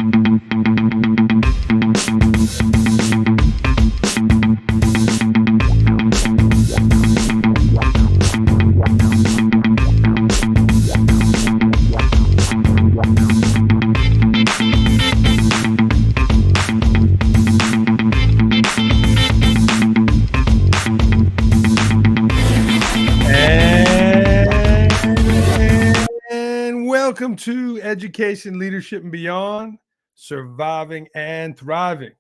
Welcome to Education, Leadership, and Beyond, Surviving and Thriving.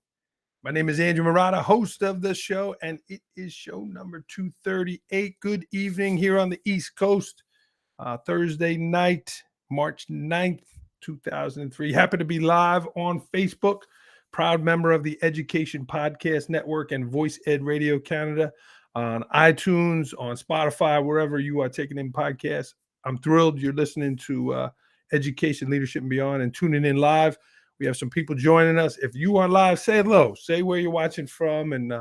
My name is Andrew Murata, host of the show, and it is show number 238. Good evening here on the East Coast, Thursday night, March 9th, 2003. Happy to be live on Facebook, proud member of the Education Podcast Network and Voice Ed Radio Canada, on iTunes, on Spotify, wherever you are taking in podcasts. I'm thrilled you're listening to Education, Leadership, and Beyond and tuning in live. We have some people joining us. If you are live, say hello. Say where you're watching from, and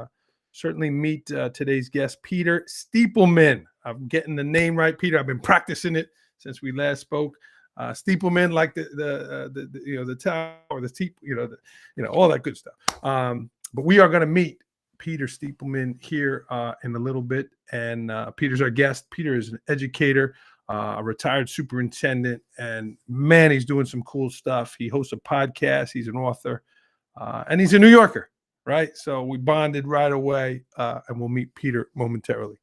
certainly meet today's guest, Peter Stiepleman. I'm getting the name right, Peter. I've been practicing it since we last spoke. Stiepleman, like the tower, or the steep, all that good stuff. But we are going to meet Peter Stiepleman here in a little bit, and Peter's our guest. Peter is an educator, a retired superintendent, and man, he's doing some cool stuff. He hosts a podcast, he's an author, and he's a New Yorker, right? So we bonded right away, and we'll meet Peter momentarily.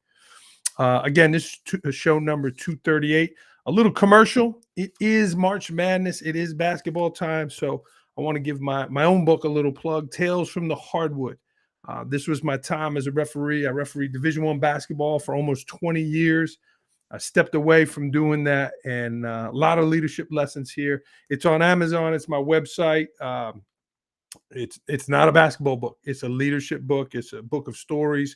Again, this is show number 238. A little commercial. It is March Madness. It is basketball time, so I want to give my own book a little plug, Tales from the Hardwood. This was my time as a referee. I refereed Division I basketball for almost 20 years. I stepped away from doing that, and a lot of leadership lessons here. It's on Amazon. It's my website. It's not a basketball book. It's a leadership book. It's a book of stories,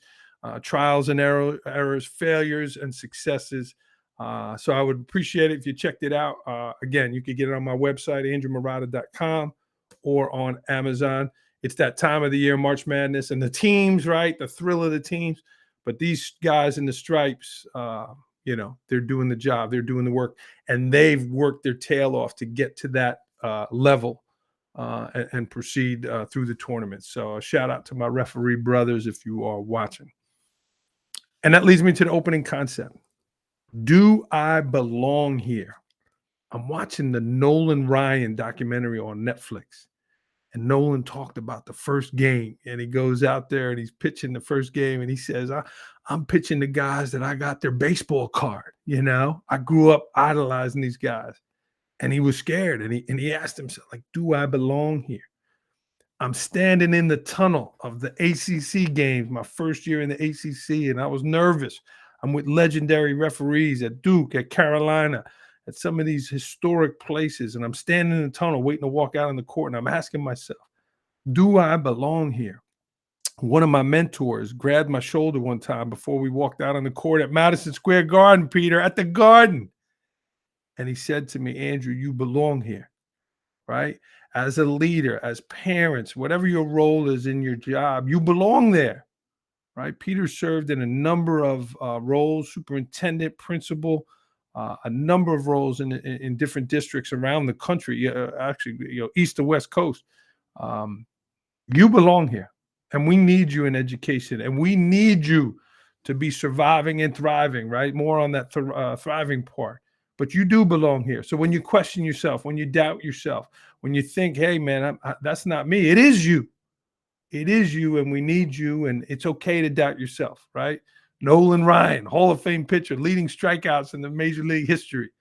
trials and errors, failures and successes. So I would appreciate it if you checked it out. Again, you could get it on my website, andrewmurata.com, or on Amazon. It's that time of the year, March Madness, and the teams, right? The thrill of the teams. But these guys in the stripes, they're doing the job, they're doing the work, and they've worked their tail off to get to that level and proceed through the tournament. So a shout out to my referee brothers if you are watching. And that leads me to the opening concept. Do I belong here? I'm watching the Nolan Ryan documentary on Netflix. And Nolan talked about the first game, and he goes out there and he's pitching the first game, and he says, I'm pitching the guys that I got their baseball card. I grew up idolizing these guys. And he was scared, and he asked himself, like, do I belong here? I'm standing in the tunnel of the ACC games, my first year in the ACC, and I was nervous. I'm with legendary referees at Duke, at Carolina, at some of these historic places, and I'm standing in the tunnel waiting to walk out on the court, and I'm asking myself, do I belong here? One of my mentors grabbed my shoulder one time before we walked out on the court at Madison Square Garden, Peter, at the Garden. And he said to me, Andrew, you belong here, right? As a leader, as parents, whatever your role is in your job, you belong there, right? Peter served in a number of roles, superintendent, principal, a number of roles in different districts around the country, east to west coast. You belong here, and we need you in education, and we need you to be surviving and thriving, right? More on that thriving part, but you do belong here. So when you question yourself, when you doubt yourself, when you think, hey man, that's not me, it is you. It is you, and we need you, and it's okay to doubt yourself, right? Nolan Ryan, Hall of Fame pitcher, leading strikeouts in the Major League history,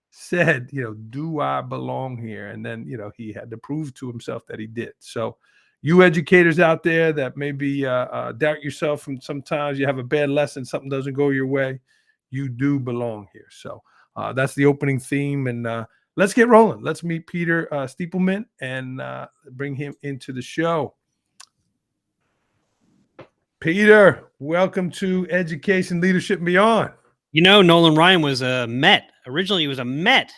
said, do I belong here? And then, he had to prove to himself that he did. So you educators out there that maybe doubt yourself from sometimes you have a bad lesson, something doesn't go your way, you do belong here. So that's the opening theme, and let's get rolling. Let's meet Peter Stiepleman and bring him into the show. Peter, welcome to Education, Leadership, and Beyond. Nolan Ryan was a Met. Originally, he was a Met.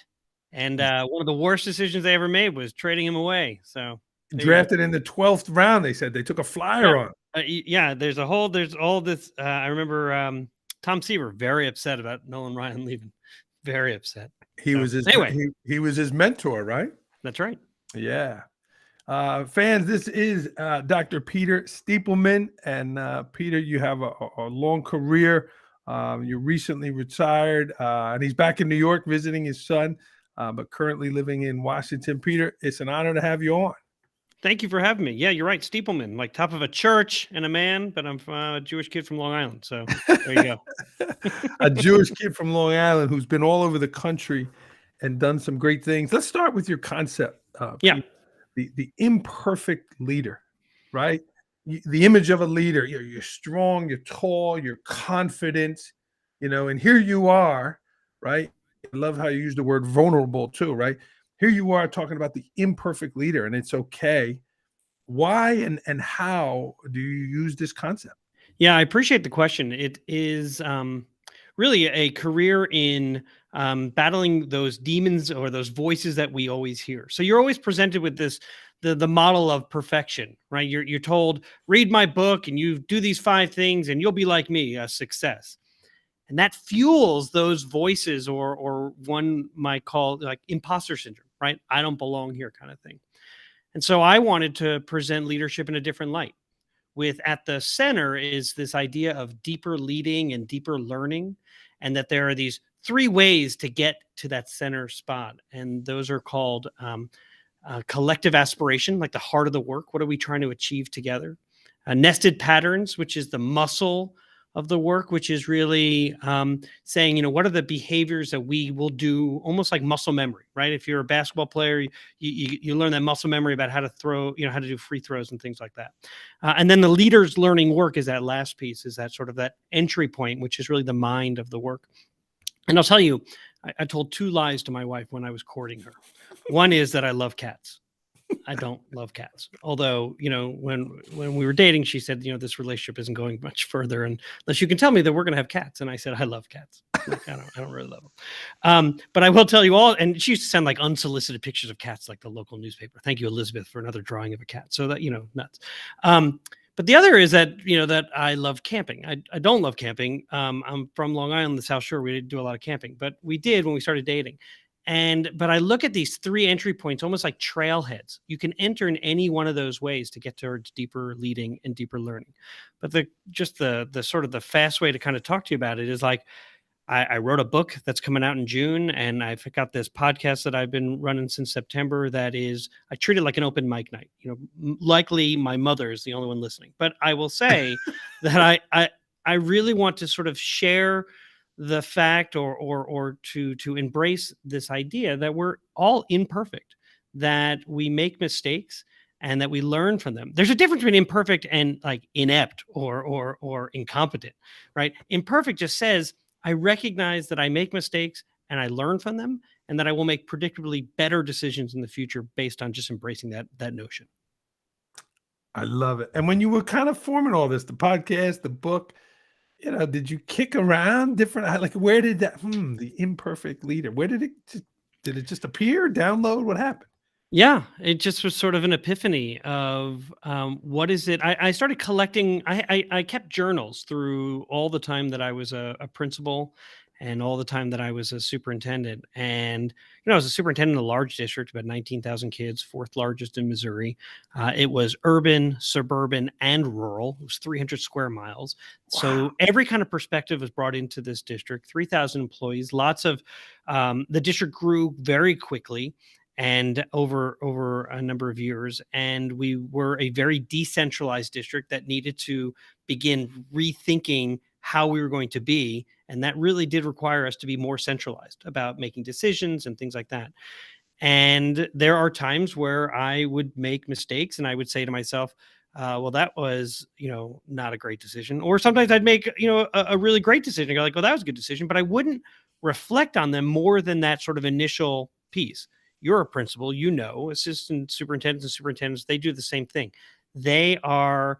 And one of the worst decisions they ever made was trading him away. So drafted in the 12th round, they said. They took a flyer on. There's all this. I remember Tom Seaver very upset about Nolan Ryan leaving. Very upset. He was his mentor, right? That's right. Yeah. Fans, this is Dr. Peter Stiepleman. And Peter, you have a long career. You recently retired, and he's back in New York visiting his son, but currently living in Washington. Peter, it's an honor to have you on. Thank you for having me. Yeah, you're right. Stiepleman, like top of a church and a man, but I'm a Jewish kid from Long Island. So there you go. A Jewish kid from Long Island who's been all over the country and done some great things. Let's start with your concept, Yeah. Peter. The imperfect leader, right? The image of a leader. You're strong, you're tall, you're confident, and here you are, right? I love how you use the word vulnerable too, right? Here you are talking about the imperfect leader, and it's okay. Why and how do you use this concept? Yeah, I appreciate the question. It is really a career in battling those demons or those voices that we always hear. So you're always presented with this the model of perfection, right? You're told, read my book and you do these 5 things and you'll be like me, a success. And that fuels those voices, or one might call like imposter syndrome, right? I don't belong here kind of thing. And so I wanted to present leadership in a different light. With at the center is this idea of deeper leading and deeper learning, and that there are these 3 ways to get to that center spot. And those are called collective aspiration, like the heart of the work. What are we trying to achieve together? Nested patterns, which is the muscle of the work, which is really saying, what are the behaviors that we will do, almost like muscle memory, right? If you're a basketball player, you learn that muscle memory about how to throw, how to do free throws and things like that. And then the leader's learning work is that last piece, is that sort of that entry point, which is really the mind of the work. And I'll tell you, I told 2 lies to my wife when I was courting her. One is that I love cats. I don't love cats. Although, when we were dating, she said, this relationship isn't going much further unless you can tell me that we're going to have cats. And I said, I love cats. Like, I don't really love them. But I will tell you all, and she used to send like unsolicited pictures of cats, like the local newspaper. Thank you, Elizabeth, for another drawing of a cat. So that, nuts. But the other is that, that I love camping. I don't love camping. I'm from Long Island, the South Shore. We didn't do a lot of camping, but we did when we started dating. But I look at these 3 entry points almost like trailheads. You can enter in any one of those ways to get towards deeper leading and deeper learning. But the sort of the fast way to kind of talk to you about it is like, I wrote a book that's coming out in June, and I've got this podcast that I've been running since September that is, I treat it like an open mic night. Likely my mother is the only one listening, but I will say that I really want to sort of share the fact or to embrace this idea that we're all imperfect, that we make mistakes and that we learn from them. There's a difference between imperfect and like inept or incompetent, right? Imperfect just says, I recognize that I make mistakes and I learn from them, and that I will make predictably better decisions in the future based on just embracing that notion. I love it. And when you were kind of forming all this, the podcast, the book, did you kick around different, like, where did that, the imperfect leader, where did it just appear, download? What happened? Yeah, it just was sort of an epiphany of what is it? I started collecting. I kept journals through all the time that I was a principal and all the time that I was a superintendent. And I was a superintendent in a large district, about 19,000 kids, 4th largest in Missouri. It was urban, suburban, and rural. It was 300 square miles. Wow. So every kind of perspective was brought into this district. 3,000 employees. Lots of the district grew very quickly and over a number of years. And we were a very decentralized district that needed to begin rethinking how we were going to be. And that really did require us to be more centralized about making decisions and things like that. And there are times where I would make mistakes and I would say to myself, well, that was, not a great decision. Or sometimes I'd make, a really great decision. I go like, well, that was a good decision, but I wouldn't reflect on them more than that sort of initial piece. You're a principal, assistant superintendents and superintendents, they do the same thing. They are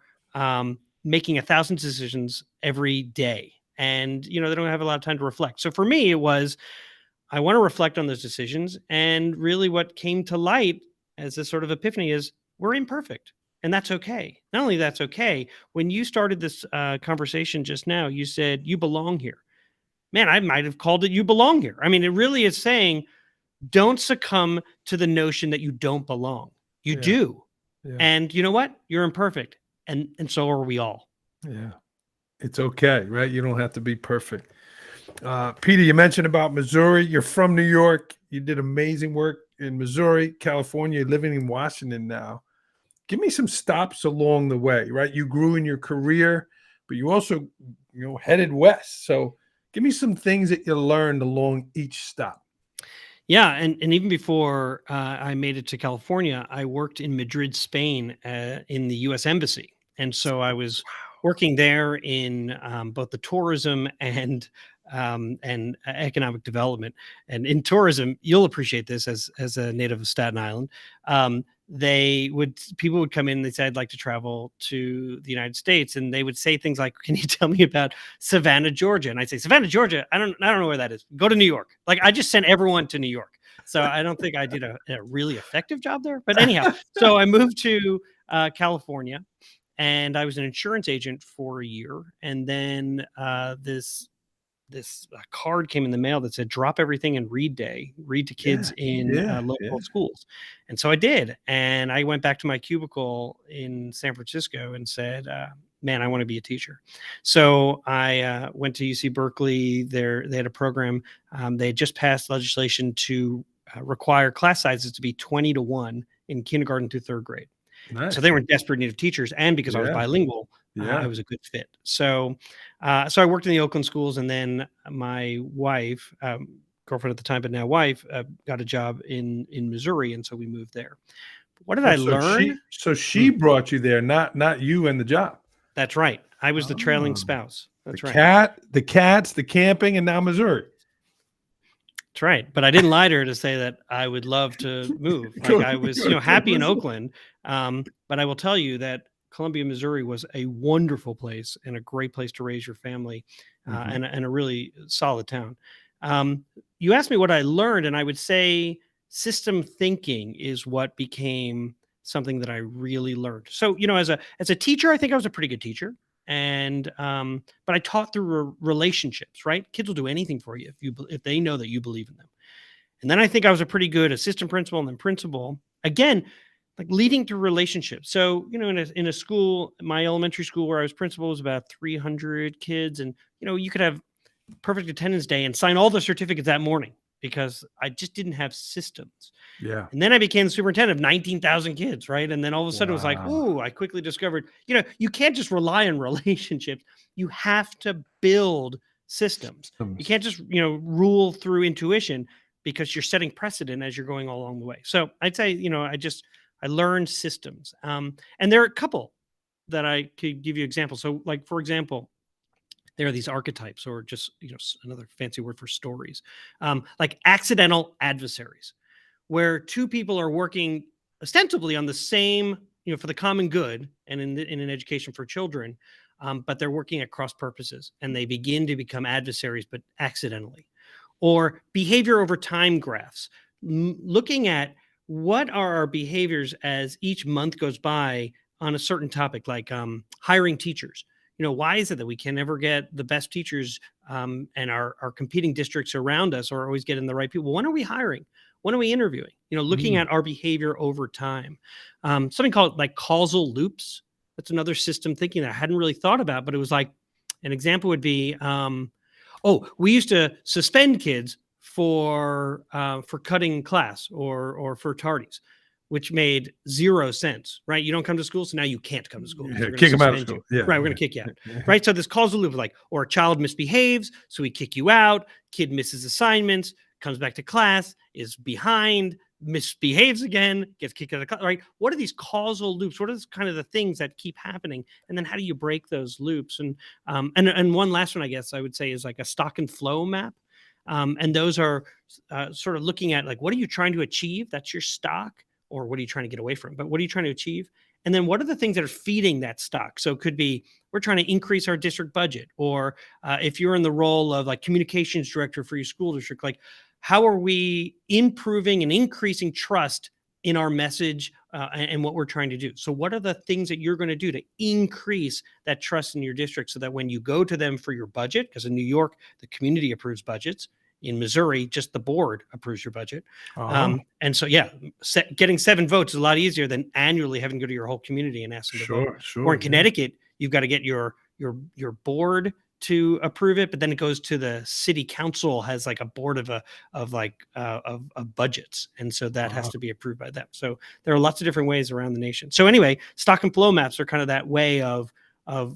making 1,000 decisions every day. And, they don't have a lot of time to reflect. So for me, it was, I want to reflect on those decisions. And really what came to light as this sort of epiphany is we're imperfect. And that's okay. Not only that's okay, when you started this conversation just now, you said you belong here. Man, I might have called it you belong here. I mean, it really is saying, don't succumb to the notion that you don't belong. You do. Yeah. And you know what? You're imperfect. And so are we all. Yeah. It's okay, right? You don't have to be perfect. Peter, you mentioned about Missouri. You're from New York. You did amazing work in Missouri, California. You're living in Washington now. Give me some stops along the way, right? You grew in your career, but you also, headed west. So give me some things that you learned along each stop. Yeah, and even before I made it to California, I worked in Madrid, Spain, in the U.S. Embassy, and so I was working there in both the tourism and economic development. And in tourism, you'll appreciate this as a native of Staten Island. People would come in and they say, I'd like to travel to the United States, and they would say things like, can you tell me about Savannah, Georgia? And I'd say, Savannah, Georgia, I don't know where that is. Go to New York. Like, I just sent everyone to New York. So I don't think I did a really effective job there. But anyhow, so I moved to California, and I was an insurance agent for a year. And then this card came in the mail that said drop everything and read day, read to kids in local schools. And so I did. And I went back to my cubicle in San Francisco and said, man, I want to be a teacher. So I went to UC Berkeley. They had a program. They had just passed legislation to require class sizes to be 20-1 in kindergarten through third grade. Nice. So they were in desperate need of teachers. And because I was bilingual, I was a good fit. So I worked in the Oakland schools, and then my wife, girlfriend at the time, but now wife, got a job in Missouri. And so we moved there. What did I learn? She brought you there, not you and the job. That's right. I was the trailing spouse. That's right. The cats, the camping, and now Missouri. That's right. But I didn't lie to her to say that I would love to move. Like I was, happy in Oakland. But I will tell you that Columbia, Missouri was a wonderful place and a great place to raise your family, and a really solid town. You asked me what I learned, and I would say system thinking is what became something that I really learned. So, as a teacher, I think I was a pretty good teacher. And but I taught through relationships, right? Kids will do anything for you if they know that you believe in them. And then I think I was a pretty good assistant principal and then principal. Again, like leading through relationships. So, in a school, my elementary school where I was principal was about 300 kids. And, you could have perfect attendance day and sign all the certificates that morning because I just didn't have systems. Yeah. And then I became the superintendent of 19,000 kids, right? And then all of a sudden it was like, ooh, I quickly discovered, you can't just rely on relationships. You have to build systems. You can't just, rule through intuition because you're setting precedent as you're going all along the way. So I'd say, I learned systems. And there are a couple that I could give you examples. So like, for example, there are these archetypes, or just, another fancy word for stories, like accidental adversaries, where two people are working ostensibly on the same, for the common good and in an education for children, but they're working at cross purposes and they begin to become adversaries, but accidentally. Or behavior over time graphs, looking at what are our behaviors as each month goes by on a certain topic, like hiring teachers. Why is it that we can never get the best teachers, and our competing districts around us are always getting the right people? When are we hiring? When are we interviewing? Looking at our behavior over time. Something called like causal loops. That's another system thinking that I hadn't really thought about, but it was like an example would be, we used to suspend kids for cutting class or for tardies, which made zero sense, right? You don't come to school, so now you can't come to school. Yeah, kick them out of school. Yeah, right, we're going to kick you out, right? So this causal loop, like, or a child misbehaves, so we kick you out. Kid misses assignments, comes back to class, is behind, misbehaves again, gets kicked out of class, right? What are these causal loops? What are kind of the things that keep happening? And then how do you break those loops? And one last one, I guess I would say, is like a stock and flow map. And those are sort of looking at like, what are you trying to achieve? That's your stock. Or what are you trying to get away from? But what are you trying to achieve? And then what are the things that are feeding that stock? So it could be we're trying to increase our district budget, or if you're in the role of like communications director for your school district, like how are we improving and increasing trust in our message and what we're trying to do? So what are the things that you're going to do to increase that trust in your district so that when you go to them for your budget, because in New York, the community approves budgets, In Missouri, just the board approves your budget. Oh, And so, yeah, getting 7 votes is a lot easier than annually having to go to your whole community and ask them to vote. sure, Or sure. in Connecticut, you've got to get your board to approve it, but then it goes to the city council, has like a board of budgets, and so that has Wow. to be approved by them. So there are lots of different ways around the nation. So anyway, stock and flow maps are kind of that way of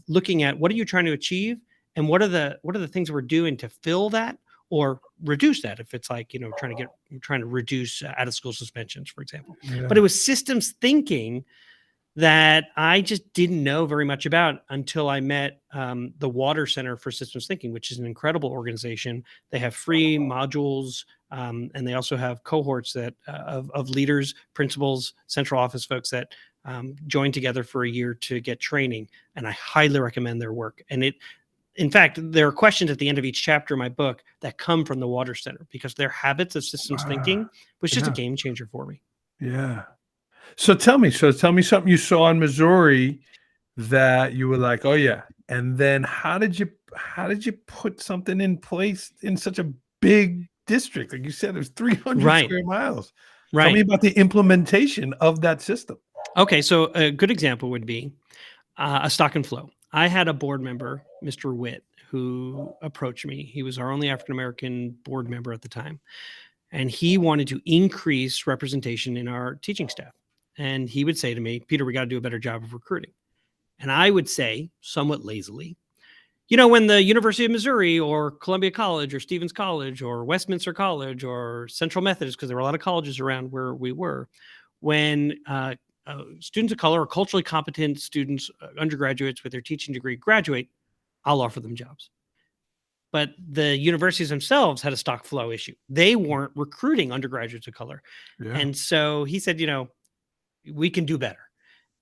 looking at what are you trying to achieve, and what are the things we're doing to fill that or reduce that, if it's like, trying to reduce out of school suspensions, for example. Yeah. But it was systems thinking that I just didn't know very much about until I met the Water Center for Systems Thinking, which is an incredible organization. They have free modules, and they also have cohorts that of leaders, principals, central office folks that join together for a year to get training. And I highly recommend their work. And in fact, there are questions at the end of each chapter in my book that come from the Water Center, because their habits of systems thinking was just a Yeah. game changer for me. Yeah. So tell me something you saw in Missouri that you were like, "Oh, yeah." And then how did you put something in place in such a big district? Like you said, there's 300 Right. square miles. Tell Right. me about the implementation of that system. Okay. So a good example would be a stock and flow. I had a board member, Mr. Witt, who approached me. He was our only African American board member at the time. And he wanted to increase representation in our teaching staff. And he would say to me, "Peter, we got to do a better job of recruiting." And I would say, somewhat lazily, when the University of Missouri or Columbia College or Stevens College or Westminster College or Central Methodist, because there were a lot of colleges around where we were, when students of color or culturally competent students, undergraduates with their teaching degree graduate, I'll offer them jobs. But the universities themselves had a stock flow issue. They weren't recruiting undergraduates of color. Yeah. And so he said, we can do better.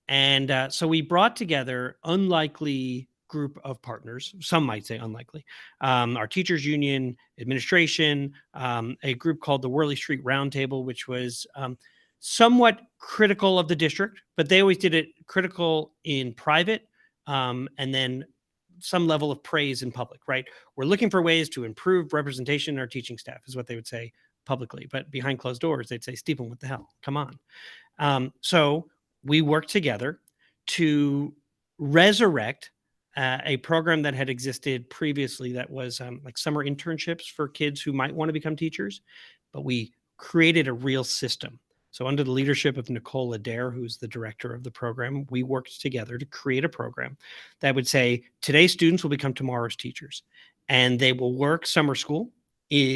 And so we brought together unlikely group of partners. Some might say unlikely. Our teachers union, administration, a group called the Worley Street Roundtable, which was somewhat critical of the district, but they always did it critical in private, and then some level of praise in public, right? We're looking for ways to improve representation in our teaching staff, is what they would say publicly. But behind closed doors, they'd say, "Stiepleman, what the hell? Come on." So we worked together to resurrect a program that had existed previously that was like summer internships for kids who might want to become teachers, but we created a real system. So under the leadership of Nicole Adair, who's the director of the program, we worked together to create a program that would say, today's students will become tomorrow's teachers. And they will work summer school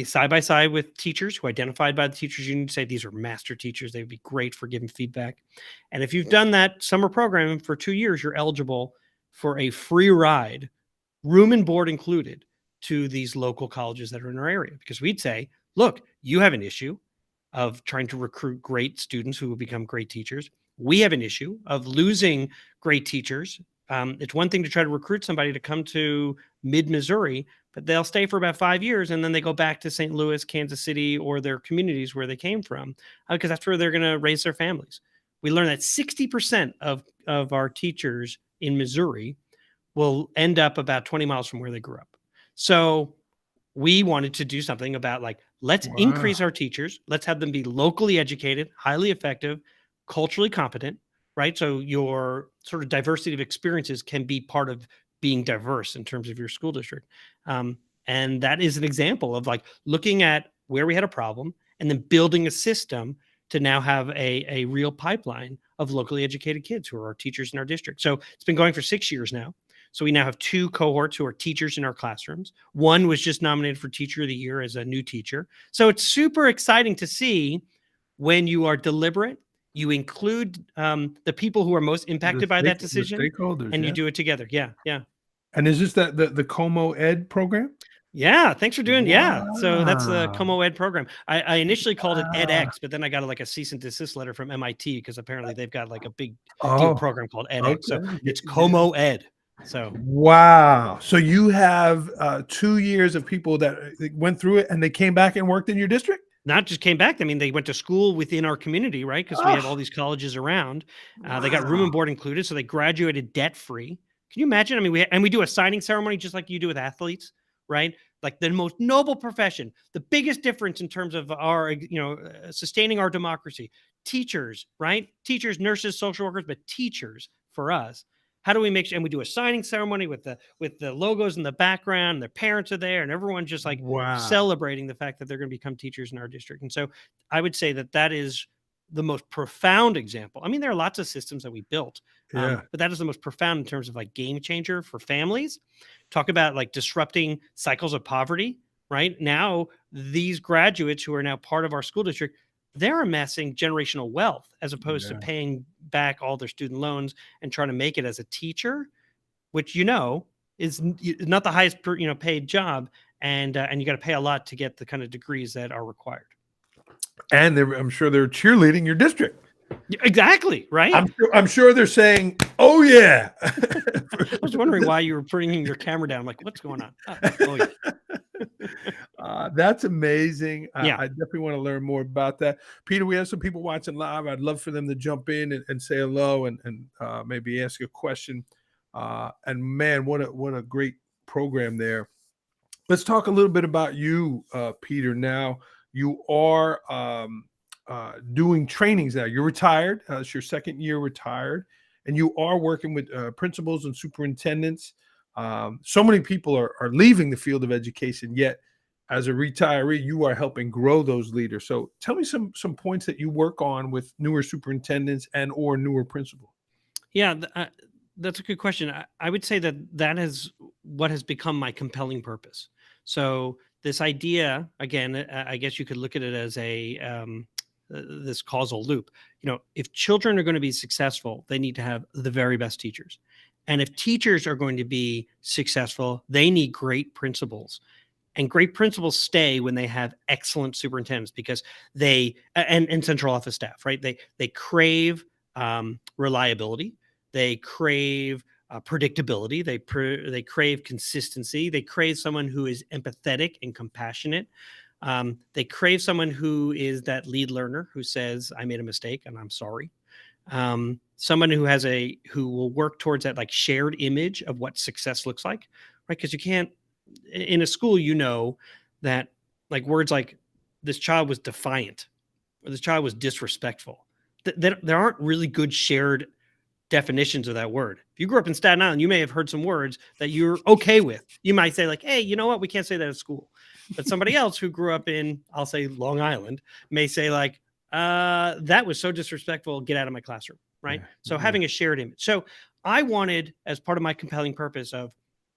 side by side with teachers who identified by the teachers union say these are master teachers. They would be great for giving feedback. And if you've done that summer program for 2 years, you're eligible for a free ride, room and board included, to these local colleges that are in our area. Because we'd say, look, you have an issue of trying to recruit great students who will become great teachers. We have an issue of losing great teachers. It's one thing to try to recruit somebody to come to mid-Missouri, but they'll stay for about 5 years and then they go back to St. Louis, Kansas City, or their communities where they came from, because that's where they're going to raise their families. We learned that 60% of our teachers in Missouri will end up about 20 miles from where they grew up. So we wanted to do something about let's increase our teachers. Let's have them be locally educated, highly effective, culturally competent, right? So your sort of diversity of experiences can be part of being diverse in terms of your school district. And that is an example of looking at where we had a problem and then building a system to now have a real pipeline of locally educated kids who are our teachers in our district. So it's been going for 6 years now. So we now have 2 cohorts who are teachers in our classrooms. One was just nominated for Teacher of the Year as a new teacher. So it's super exciting to see when you are deliberate, you include the people who are most impacted by that decision, stakeholders, and you do it together. Yeah, yeah. And is this the Como Ed program? Yeah, thanks for doing. Yeah, so that's the Wow. Como Ed program. I initially called it edX, but then I got a cease and desist letter from MIT because apparently they've got a big deal program called edX. So Okay. it's Como Ed. So Wow. So you have 2 years of people that went through it and they came back and worked in your district? not just came back. I mean, they went to school within our community, right? Because we have all these colleges around. They got room and board included, so they graduated debt free. Can you imagine? I mean, we do a signing ceremony just like you do with athletes, right? like the most noble profession, the biggest difference in terms of our, sustaining our democracy. Teachers, right? Teachers, nurses, social workers, but teachers for us. How do we make sure? And we do a signing ceremony with the logos in the background, and their parents are there, and everyone's just like Wow. celebrating the fact that they're going to become teachers in our district. And so I would say that is the most profound example. I mean, there are lots of systems that we built, Yeah. but that is the most profound in terms of like game changer for families. Talk about like disrupting cycles of poverty, right? Now, these graduates who are now part of our school district, they're amassing generational wealth as opposed to Yeah. paying back all their student loans and trying to make it as a teacher, which is not the highest paid job, and you got to pay a lot to get the kind of degrees that are required. And I'm sure they're cheerleading your district. Exactly, right? I'm sure they're saying, "Oh yeah." I was wondering why you were bringing your camera down. I'm like, what's going on? Oh yeah. That's amazing. Yeah. I definitely want to learn more about that. Peter, we have some people watching live. I'd love for them to jump in and say hello and maybe ask a question. And man, what a great program there. Let's talk a little bit about you, Peter. Now you are doing trainings now. You're retired. It's your second year retired, and you are working with principals and superintendents. So many people are leaving the field of education, yet as a retiree, you are helping grow those leaders. So tell me some points that you work on with newer superintendents and or newer principals. Yeah, that's a good question. I would say that is what has become my compelling purpose. So this idea, again, I guess you could look at it as this causal loop. If children are going to be successful, they need to have the very best teachers. And if teachers are going to be successful, they need great principals. And great principals stay when they have excellent superintendents, because they and central office staff, right? They crave reliability. They crave predictability. They crave consistency. They crave someone who is empathetic and compassionate. They crave someone who is that lead learner who says, "I made a mistake and I'm sorry." Someone who will work towards that like shared image of what success looks like, right? Because you can't in a school, that like words like "this child was defiant" or "this child was disrespectful." There aren't really good shared definitions of that word. If you grew up in Staten Island, you may have heard some words that you're okay with. You might say like, "Hey, you know what? We can't say that at school." But somebody else who grew up in, I'll say, Long Island may say like, "That was so disrespectful. Get out of my classroom." Right. Yeah. So having a shared image. So I wanted, as part of my compelling purpose of,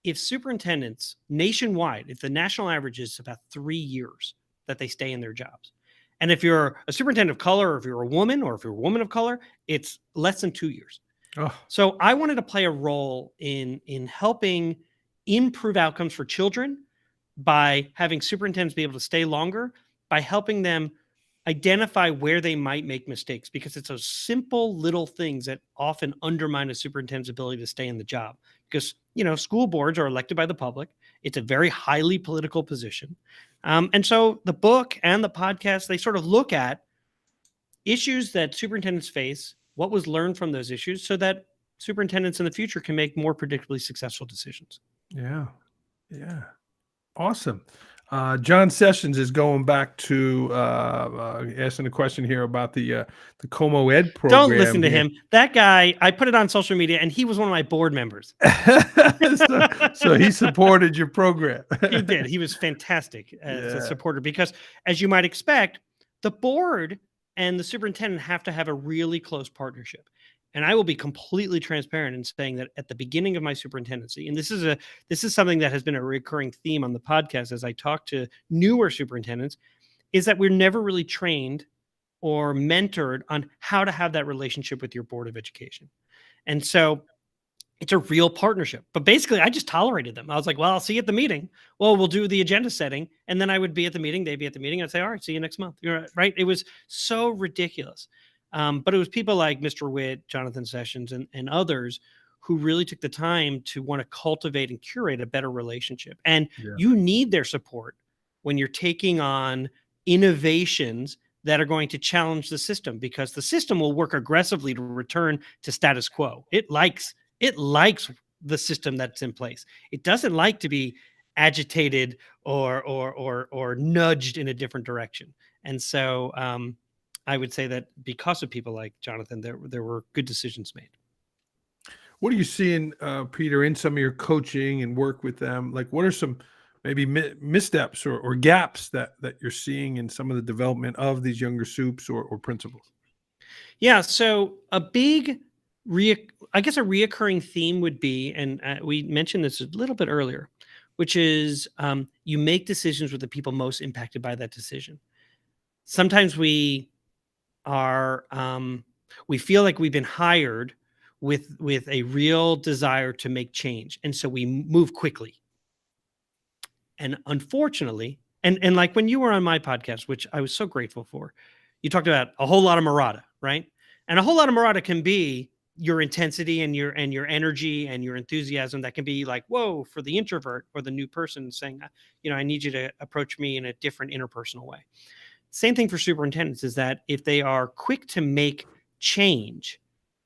if superintendents nationwide, if the national average is about 3 years that they stay in their jobs, and if you're a superintendent of color, or if you're a woman, or if you're a woman of color, it's less than 2 years. Oh, So I wanted to play a role in helping improve outcomes for children by having superintendents be able to stay longer, by helping them identify where they might make mistakes, because it's those simple little things that often undermine a superintendent's ability to stay in the job. Because school boards are elected by the public. It's a very highly political position, and so the book and the podcast, they sort of look at issues that superintendents face, what was learned from those issues, so that superintendents in the future can make more predictably successful decisions. yeah. Yeah. Awesome. John Sessions is going back to asking a question here about the Como Ed program. Don't listen to here. him. That guy, I put it on social media, and he was one of my board members. so he supported your program. He did. He was fantastic as a supporter, because, as you might expect, the board and the superintendent have to have a really close partnership. And I will be completely transparent in saying that at the beginning of my superintendency, and this is something that has been a recurring theme on the podcast as I talk to newer superintendents, is that we're never really trained or mentored on how to have that relationship with your board of education. And so it's a real partnership. But basically, I just tolerated them. I was like, "Well, I'll see you at the meeting. Well, we'll do the agenda setting." And then I would be at the meeting, they'd be at the meeting. I'd say, "All right, see you next month." Right? It was so ridiculous. But it was people like Mr. Witt, Jonathan Sessions, and others who really took the time to want to cultivate and curate a better relationship. And you need their support when you're taking on innovations that are going to challenge the system, because the system will work aggressively to return to status quo. It likes the system that's in place. It doesn't like to be agitated or nudged in a different direction. And so I would say that because of people like Jonathan, there were good decisions made. What are you seeing, Peter, in some of your coaching and work with them? Like, what are some maybe missteps or gaps that you're seeing in some of the development of these younger soups or principals? Yeah. So a big, I guess a reoccurring theme would be, and we mentioned this a little bit earlier, which is you make decisions with the people most impacted by that decision. Sometimes are we feel like we've been hired with a real desire to make change, and so we move quickly. And unfortunately, and like when you were on my podcast, which I was so grateful for, you talked about a whole lot of Murata, right? And a whole lot of Murata can be your intensity and your energy and your enthusiasm. That can be like, whoa, for the introvert or the new person saying, I need you to approach me in a different interpersonal way. Same thing for superintendents, is that if they are quick to make change,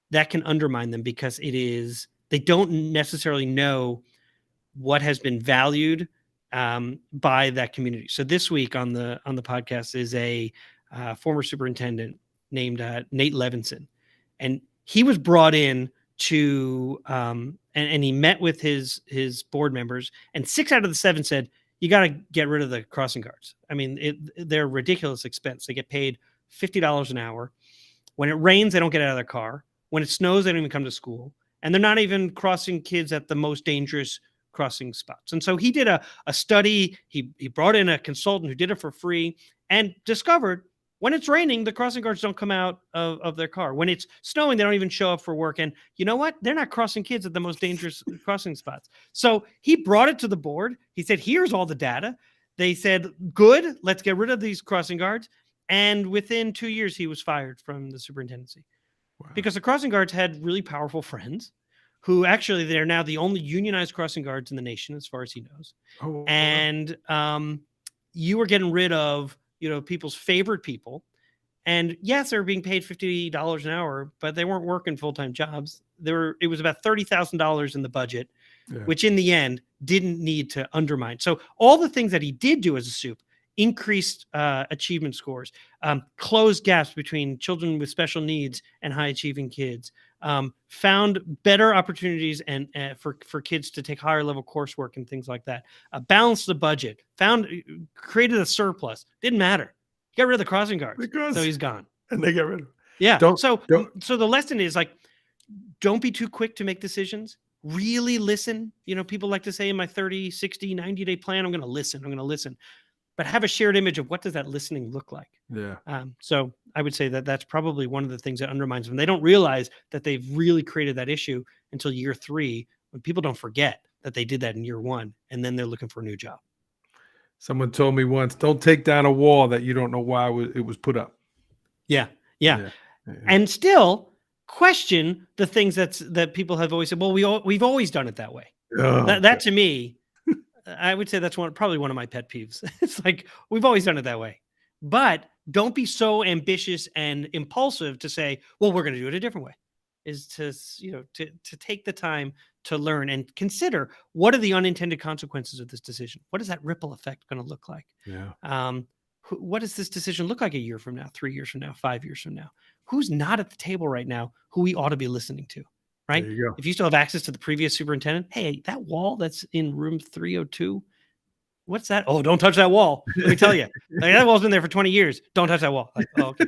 that can undermine them, because they don't necessarily know what has been valued by that community. So this week on the podcast is a former superintendent named Nate Levinson, and he was brought in to and he met with his board members, and 6 out of the 7 said, you got to get rid of the crossing guards. I mean, they're a ridiculous expense. They get paid $50 an hour. When it rains, they don't get out of their car. When it snows, they don't even come to school. And they're not even crossing kids at the most dangerous crossing spots. And so he did a study. He brought in a consultant who did it for free and discovered when it's raining, the crossing guards don't come out of their car. When it's snowing, they don't even show up for work. And you know what? They're not crossing kids at the most dangerous crossing spots. So he brought it to the board. He said, here's all the data. They said, good, let's get rid of these crossing guards. And within 2 years, he was fired from the superintendency. Wow. Because the crossing guards had really powerful friends who actually, they're now the only unionized crossing guards in the nation, as far as he knows. Oh, and you were getting rid of people's favorite people. And yes, they were being paid $50 an hour, but they weren't working full-time jobs. It was about $30,000 in the budget, which in the end didn't need to undermine. So all the things that he did do as a soup: increased achievement scores, closed gaps between children with special needs and high achieving kids, found better opportunities and for kids to take higher level coursework and things like that, balanced the budget, created a surplus. Didn't matter. He got rid of the crossing guards, so he's gone. And they got rid of him. Yeah. So the lesson is, like, don't be too quick to make decisions. Really listen. People like to say, in my 30, 60, 90-day plan, I'm going to listen. But have a shared image of what does that listening look like. Yeah. So I would say that that's probably one of the things that undermines them. They don't realize that they've really created that issue until year 3, when people don't forget that they did that in year 1, and then they're looking for a new job. Someone told me once, don't take down a wall that you don't know why it was put up. Yeah. And still question the things that people have always said, well, we've always done it that way. Oh, that to me, I would say that's probably one of my pet peeves. It's like, we've always done it that way. But don't be so ambitious and impulsive to say, well, we're going to do it a different way. Is to take the time to learn and consider, what are the unintended consequences of this decision? What is that ripple effect going to look like? Yeah. What does this decision look like a year from now, 3 years from now, 5 years from now? Who's not at the table right now who we ought to be listening to? Right? There you go. If you still have access to the previous superintendent, hey, that wall that's in room 302, what's that? Oh, don't touch that wall. Let me tell you, like, that wall's been there for 20 years. Don't touch that wall. Like, oh, okay.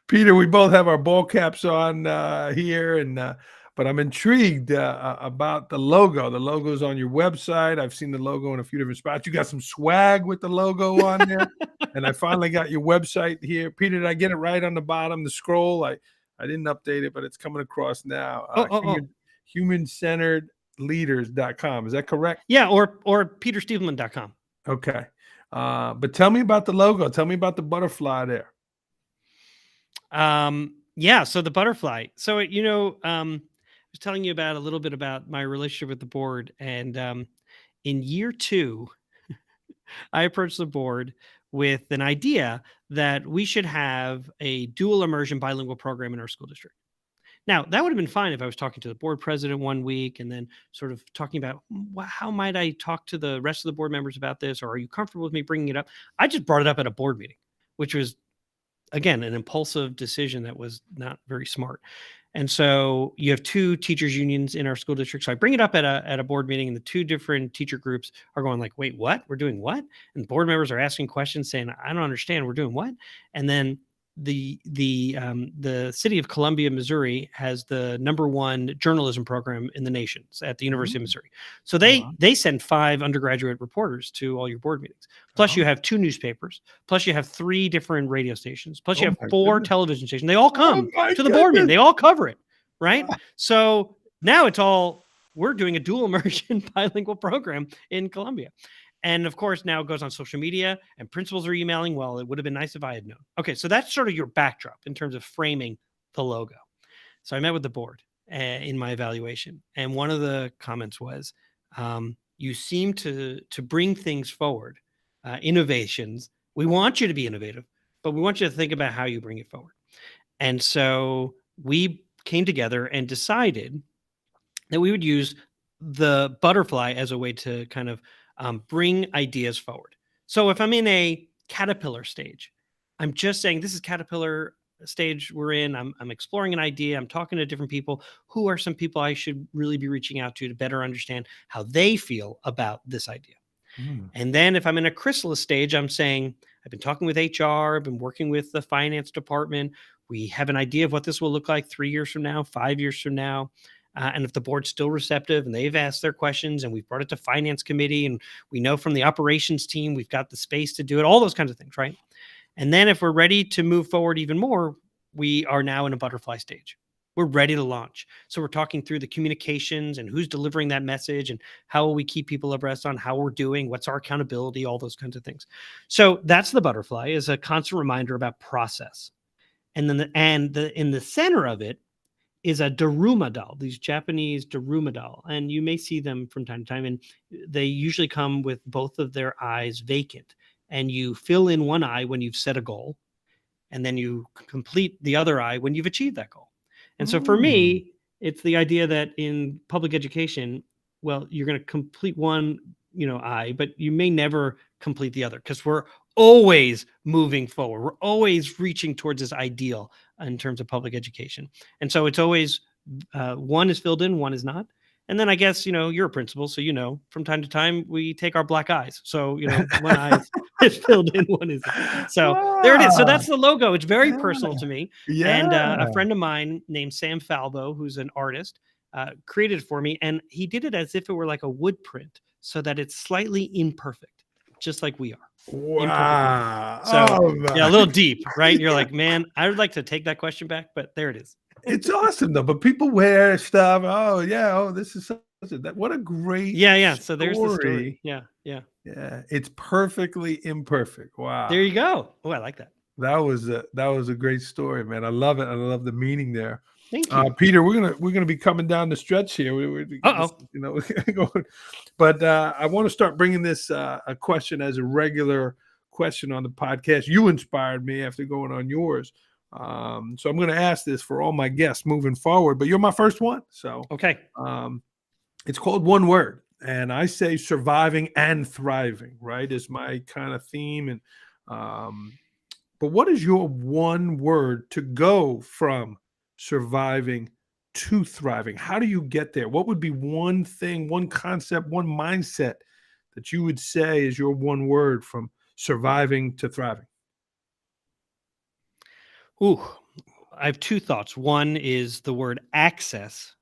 Peter, we both have our ball caps on here, but I'm intrigued about the logo. The logo's on your website. I've seen the logo in a few different spots. You got some swag with the logo on there, and I finally got your website here. Peter, did I get it right on the bottom? The scroll, I didn't update it, but it's coming across now. Human-centeredleaders.com. Is that correct? Yeah, or peterstiepleman.com. Okay. But tell me about the logo. Tell me about the butterfly there. Yeah, so the butterfly. So, I was telling you a little bit about my relationship with the board. And in year 2, I approached the board with an idea that we should have a dual immersion bilingual program in our school district. Now, that would have been fine if I was talking to the board president one week and then sort of talking about how might I talk to the rest of the board members about this, or are you comfortable with me bringing it up? I just brought it up at a board meeting, which was, again, an impulsive decision that was not very smart. And so you have two teachers unions in our school district. So I bring it up at a board meeting, and the two different teacher groups are going like, wait, what? We're doing what? And the board members are asking questions saying, I don't understand. We're doing what? And then the city of Columbia, Missouri has the #1 journalism program in the nation at the University of Missouri. So they send 5 undergraduate reporters to all your board meetings. Plus you have 2 newspapers. Plus you have 3 different radio stations. Plus you have 4 television stations. They all come to the board meeting. They all cover it, right? So now it's all, we're doing a dual immersion bilingual program in Columbia. And of course, now it goes on social media and principals are emailing. Well, it would have been nice if I had known. Okay, so that's sort of your backdrop in terms of framing the logo. So I met with the board in my evaluation. And one of the comments was, you seem to bring things forward, innovations. We want you to be innovative, but we want you to think about how you bring it forward. And so we came together and decided that we would use the butterfly as a way to kind of bring ideas forward. So if I'm in a caterpillar stage, I'm just saying, this is caterpillar stage we're in. I'm exploring an idea. I'm talking to different people. Who are some people I should really be reaching out to better understand how they feel about this idea? And then if I'm in a chrysalis stage, I'm saying, I've been talking with HR, I've been working with the finance department. We have an idea of what this will look like 3 years from now, 5 years from now. And if the board's still receptive and they've asked their questions and we've brought it to finance committee and we know from the operations team, we've got the space to do it, all those kinds of things, right? And then if we're ready to move forward even more, we are now in a butterfly stage. We're ready to launch. So we're talking through the communications and who's delivering that message and how will we keep people abreast on how we're doing, what's our accountability, all those kinds of things. So that's the butterfly, is a constant reminder about process. And then in the center of it is a daruma doll, these Japanese daruma doll. And you may see them from time to time. And they usually come with both of their eyes vacant. And you fill in one eye when you've set a goal. And then you complete the other eye when you've achieved that goal. And so for me, it's the idea that in public education, well, you're going to complete one, eye, but you may never complete the other because we're always moving forward. We're always reaching towards this ideal in terms of public education. And so it's always one is filled in, one is not. And then I guess, you're a principal, so from time to time we take our black eyes. So, one eye is filled in, one isn't. So there it is. So that's the logo. It's very personal to me. And a friend of mine named Sam Falbo, who's an artist, created it for me. And he did it as if it were like a wood print so that it's slightly imperfect, just like we are. Wow. So yeah, a little deep, right? You're like, man, I would like to take that question back, but there it is. It's awesome though. But people wear stuff. Oh yeah. Oh, this is such that. What a great yeah. So there's the story. Yeah. It's perfectly imperfect. Wow. There you go. Oh, I like that. That was a great story, man. I love it. I love the meaning there. Thank you, Peter. We're gonna be coming down the stretch here. But I want to start bringing this a question as a regular question on the podcast. You inspired me after going on yours, so I'm going to ask this for all my guests moving forward. But you're my first one, so okay. It's called one word, and I say surviving and thriving. Right, is my kind of theme, and but what is your one word to go from surviving to thriving? How do you get there? What would be one thing, one concept, one mindset that you would say is your one word from surviving to thriving? Ooh, I have 2 thoughts. One is the word access,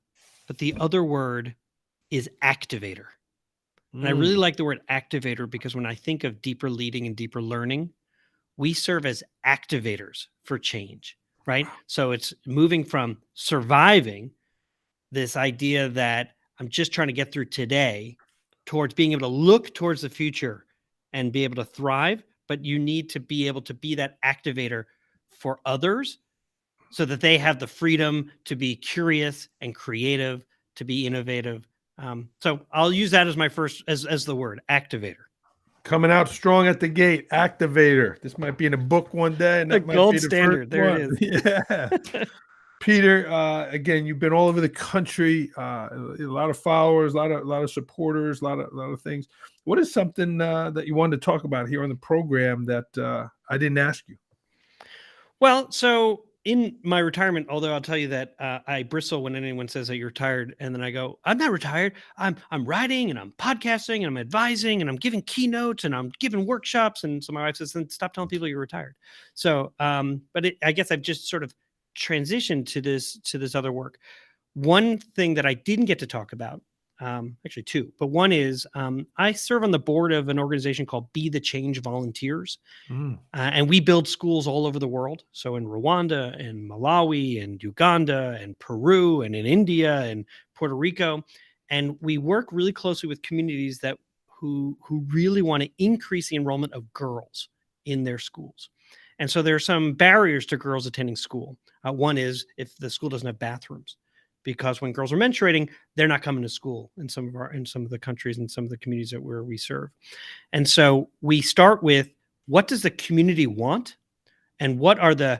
but the other word is activator. And I really like the word activator because when I think of deeper leading and deeper learning, we serve as activators for change. Right. So it's moving from surviving, this idea that I'm just trying to get through today, towards being able to look towards the future and be able to thrive. But you need to be able to be that activator for others so that they have the freedom to be curious and creative, to be innovative. So I'll use that as my first, as the word activator. Coming out strong at the gate, activator. This might be in a book one day. And the gold standard. There it is. Yeah. Peter, again, you've been all over the country, a lot of followers, a lot of supporters, a lot of things. What is something that you wanted to talk about here on the program that I didn't ask you? Well, so in my retirement, although I'll tell you that I bristle when anyone says that you're retired, and then I go, I'm not retired. I'm writing and I'm podcasting and I'm advising and I'm giving keynotes and I'm giving workshops. And so my wife says, then stop telling people you're retired. So, I guess I've just sort of transitioned to this other work. One thing that I didn't get to talk about, actually two, but one is I serve on the board of an organization called Be the Change Volunteers. Mm. And we build schools all over the world. So in Rwanda and Malawi and Uganda and Peru and in India and Puerto Rico. And we work really closely with communities that who really want to increase the enrollment of girls in their schools. And so there are some barriers to girls attending school. One is if the school doesn't have bathrooms, because when girls are menstruating, they're not coming to school in some of the countries and some of the communities that we serve. And so we start with, what does the community want? And what are the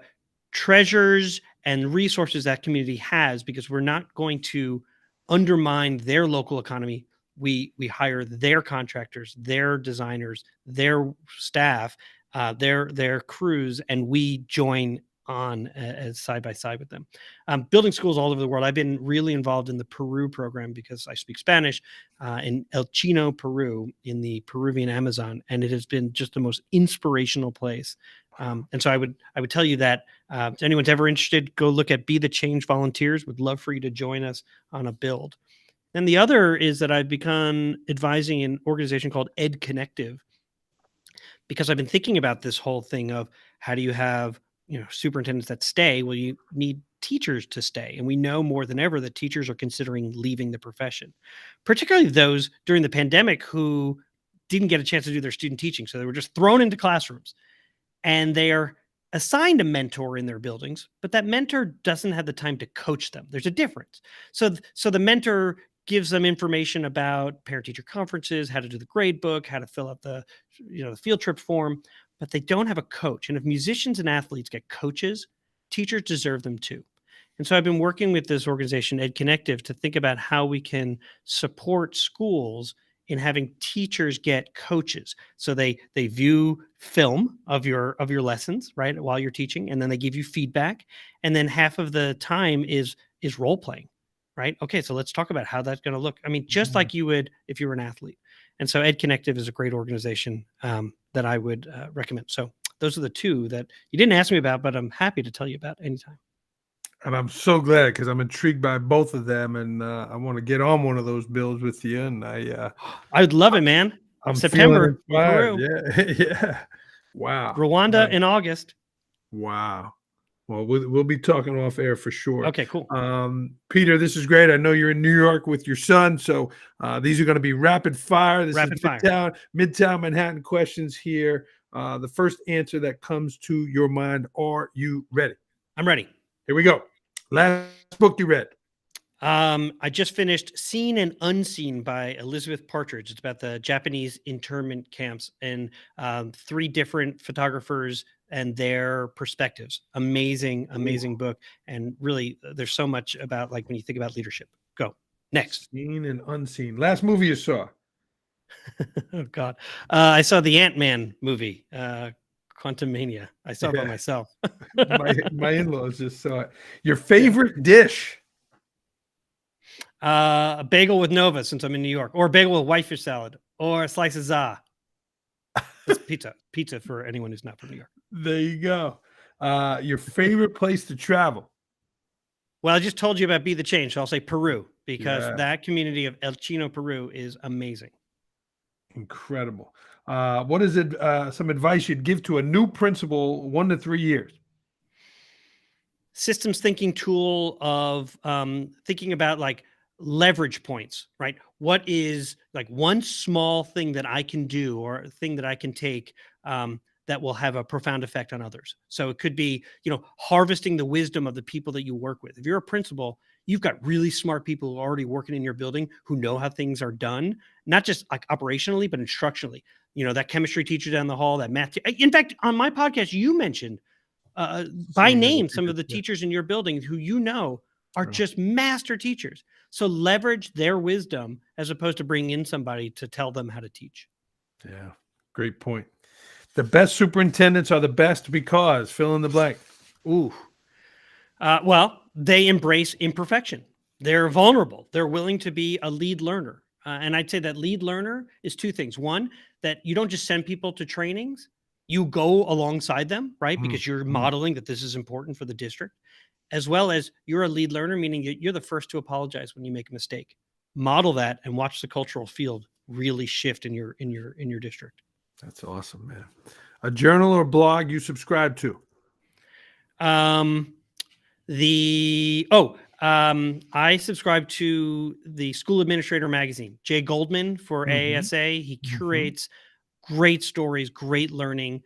treasures and resources that community has? Because we're not going to undermine their local economy. We hire their contractors, their designers, their staff, their crews, and we join on as side by side with them. Building schools all over the world. I've been really involved in the Peru program because I speak Spanish in El Chino, Peru, in the Peruvian Amazon, and it has been just the most inspirational place. And so I would tell you that if anyone's ever interested, go look at Be the Change Volunteers. Would love for you to join us on a build. And the other is that I've begun advising an organization called Ed Connective, because I've been thinking about this whole thing of how do you have superintendents that stay? Well, you need teachers to stay. And we know more than ever that teachers are considering leaving the profession, particularly those during the pandemic who didn't get a chance to do their student teaching. So they were just thrown into classrooms, and they are assigned a mentor in their buildings, but that mentor doesn't have the time to coach them. There's a difference. So the mentor gives them information about parent-teacher conferences, how to do the grade book, how to fill out the field trip form, but they don't have a coach. And if musicians and athletes get coaches, teachers deserve them too. And so I've been working with this organization, Ed Connective, to think about how we can support schools in having teachers get coaches. So they view film of your lessons, right, while you're teaching, and then they give you feedback. And then half of the time is role playing, right? Okay, so let's talk about how that's going to look. I mean, just like you would if you were an athlete. And so Ed Connective is a great organization that I would recommend. So those are the two that you didn't ask me about, but I'm happy to tell you about anytime. And I'm so glad, because I'm intrigued by both of them, and I want to get on one of those builds with you. And I would love it, man. I'm September, feeling Peru. inspired. Yeah. Wow. Rwanda in August. Wow. Well, we'll be talking off air for sure. Okay, cool. Peter, this is great. I know you're in New York with your son, so these are going to be rapid fire. This Rapid is fire. Midtown Manhattan questions here. The first answer that comes to your mind. Are you ready? I'm ready. Here we go. Last book you read. I just finished Seen and Unseen by Elizabeth Partridge. It's about the Japanese internment camps and 3 different photographers and their perspectives. Amazing book. And really, there's so much about, like, when you think about leadership. Go. Next. Seen and Unseen. Last movie you saw. Oh, God. I saw the Ant-Man movie, Quantumania. I saw it by myself. my in-laws just saw it. Your favorite dish? A bagel with Nova, since I'm in New York, or a bagel with whitefish salad, or a slice of za. That's pizza for anyone who's not from New York. There you go. Your favorite place to travel? Well, I just told you about Be the Change, so I'll say Peru, because that community of El Chino, Peru is amazing. Incredible. What is it? Some advice you'd give to a new principal, 1 to 3 years? Systems thinking tool of thinking about, like, leverage points, right? What is, like, one small thing that I can do or a thing that I can take that will have a profound effect on others. So it could be, harvesting the wisdom of the people that you work with. If you're a principal, you've got really smart people who are already working in your building who know how things are done, not just like operationally, but instructionally. That chemistry teacher down the hall, that math. In fact, on my podcast, you mentioned by Seeing as a name some teacher, of the yeah. teachers in your building who you know are Right. just master teachers. So leverage their wisdom as opposed to bringing in somebody to tell them how to teach. Yeah, great point. The best superintendents are the best because fill in the blank. Ooh. Well, they embrace imperfection. They're vulnerable. They're willing to be a lead learner. And I'd say that lead learner is two things. One, that you don't just send people to trainings, you go alongside them, right? Because you're modeling that this is important for the district, as well as you're a lead learner, meaning you're the first to apologize when you make a mistake. Model that and watch the cultural field really shift in your district. That's awesome, man. A journal or blog you subscribe to? I subscribe to the School Administrator magazine. Jay Goldman for AASA. He curates great stories, great learning,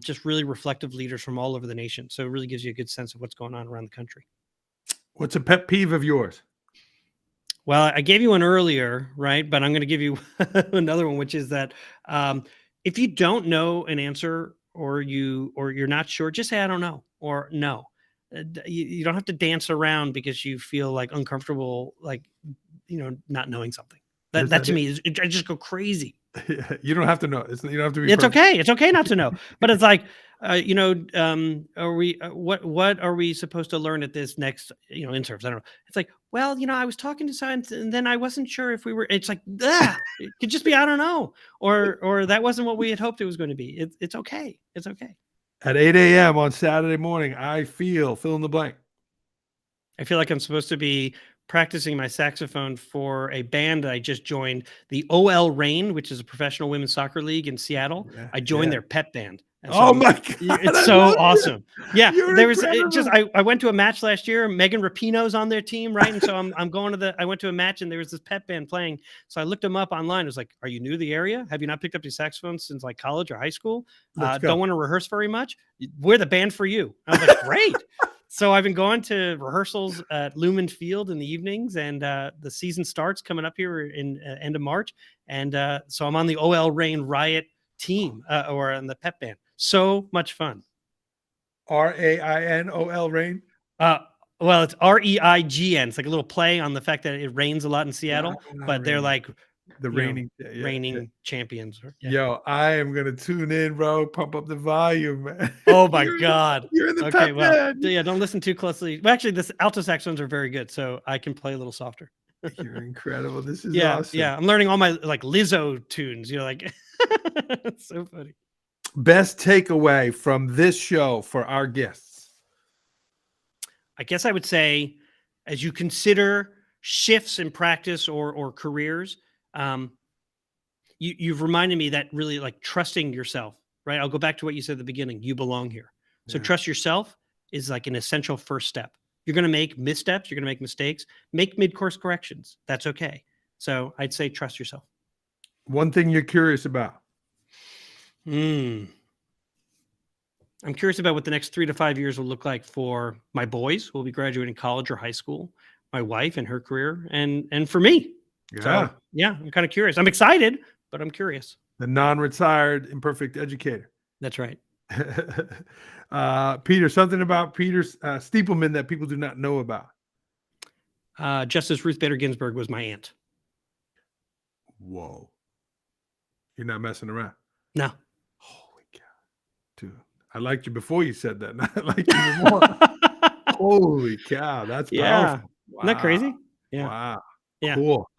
just really reflective leaders from all over the nation. So it really gives you a good sense of what's going on around the country. What's a pet peeve of yours? Well, I gave you one earlier, right? But I'm going to give you another one, which is that if you don't know an answer or you're not sure, just say I don't know or no. You don't have to dance around because you feel like uncomfortable, like not knowing something. That to me is I just go crazy. Yeah, you don't have to know. You don't have to be. It's okay. It's okay not to know. But it's like, are we? What are we supposed to learn at this next? In-service. I don't know. It's like, well, I was talking to science, and then I wasn't sure if we were. It's like, it could just be I don't know, or that wasn't what we had hoped it was going to be. It's okay. It's okay. At 8 a.m. on Saturday morning, I feel fill in the blank. I feel like I'm supposed to be practicing my saxophone for a band that I just joined, the OL Reign, which is a professional women's soccer league in Seattle. Yeah, I joined their pep band. Oh my God. It's so awesome. Yeah. You're I went to a match last year. Megan Rapinoe's on their team, right? And so I'm going to I went to a match and there was this pep band playing. So I looked them up online. It was like, are you new to the area? Have you not picked up your saxophone since like college or high school? Don't want to rehearse very much? We're the band for you. I was like, great. So I've been going to rehearsals at Lumen Field in the evenings, and the season starts coming up here in end of March. And so I'm on the OL Reign Riot team or on the pep band. So much fun. RAINOL Reign? Well, it's REIGN. It's like a little play on the fact that it rains a lot in Seattle, but they're like the reigning champions. Yeah. Yo, I am gonna tune in, bro. Pump up the volume, man. Oh my God. You're in the pep band. Yeah, don't listen too closely. Well, actually, this alto saxophones are very good, so I can play a little softer. You're incredible. This is awesome. Yeah, I'm learning all my like Lizzo tunes. It's so funny. Best takeaway from this show for our guests? I guess I would say, as you consider shifts in practice or careers, you've reminded me that really like trusting yourself, right? I'll go back to what you said at the beginning. You belong here. So trust yourself is like an essential first step. You're going to make missteps. You're going to make mistakes. Make mid-course corrections. That's okay. So I'd say trust yourself. One thing you're curious about? I'm curious about what the next 3 to 5 years will look like for my boys who will be graduating college or high school, my wife and her career, and for me. Yeah. So, yeah, I'm kind of curious. I'm excited, but I'm curious. The non-retired imperfect educator. That's right. Peter, something about Peter Stiepleman that people do not know about. Justice Ruth Bader Ginsburg was my aunt. Whoa. You're not messing around. No. Holy cow. Dude, I liked you before you said that. Now I like you even more. Holy cow. That's powerful. Wow. Isn't that crazy? Yeah. Wow. Yeah. Cool.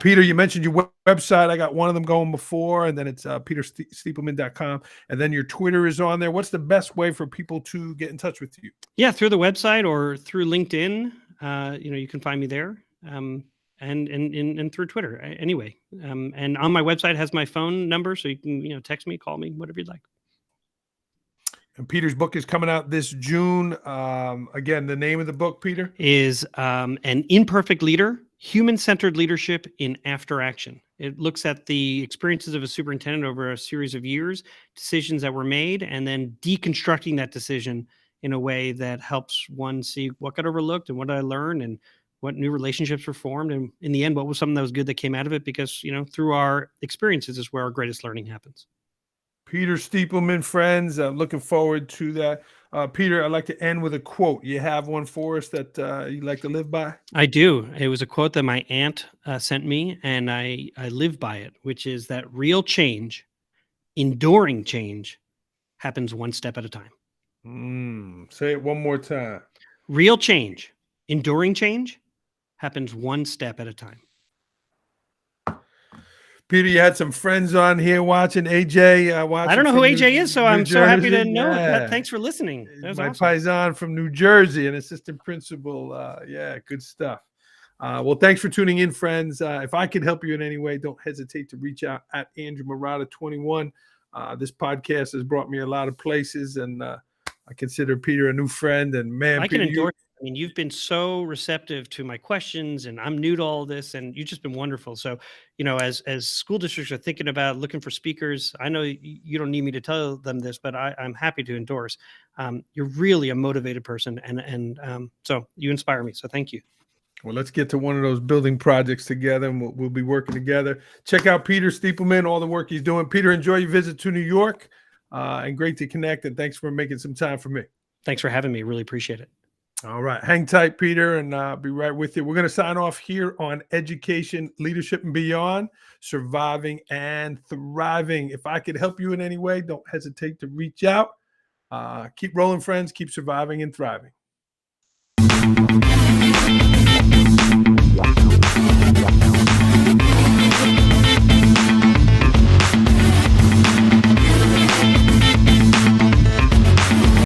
Peter, you mentioned your website. I got one of them going before, and then it's peterstiepleman.com. And then your Twitter is on there. What's the best way for people to get in touch with you? Yeah, through the website or through LinkedIn. You can find me there. And through Twitter anyway. And on my website has my phone number, so you can text me, call me, whatever you'd like. And Peter's book is coming out this June. Again, the name of the book, Peter, is An Imperfect Leader: Human-Centered Leadership in After Action. It looks at the experiences of a superintendent over a series of years, decisions that were made, and then deconstructing that decision in a way that helps one see what got overlooked and what did I learn and what new relationships were formed. And in the end, what was something that was good that came out of it? Because, through our experiences is where our greatest learning happens. Peter Stiepleman, friends. I'm looking forward to that. Peter, I'd like to end with a quote. You have one for us that you like to live by? I do. It was a quote that my aunt sent me, and I live by it, which is that real change, enduring change, happens one step at a time. Say it one more time. Real change, enduring change, happens one step at a time. Peter, you had some friends on here watching. AJ, watching. I don't know who from AJ is, so New I'm so happy to Jersey. know it. Yeah. Thanks for listening. That was My awesome. paisan from New Jersey, an assistant principal. Yeah, good stuff. Well, thanks for tuning in, friends. If I could help you in any way, don't hesitate to reach out at Andrew Murata 21. This podcast has brought me a lot of places, and I consider Peter a new friend. And man, I can Peter, endorse. I mean, you've been so receptive to my questions, and I'm new to all this, and you've just been wonderful. So, as school districts are thinking about looking for speakers, I know you don't need me to tell them this, but I'm happy to endorse. You're really a motivated person, and so you inspire me. So thank you. Well, let's get to one of those building projects together, and we'll be working together. Check out Peter Stiepleman, all the work he's doing. Peter, enjoy your visit to New York, and great to connect, and thanks for making some time for me. Thanks for having me. Really appreciate it. All right. Hang tight, Peter, and I'll be right with you. We're going to sign off here on Education, Leadership, and Beyond, Surviving and Thriving. If I could help you in any way, don't hesitate to reach out. Keep rolling, friends. Keep surviving and thriving.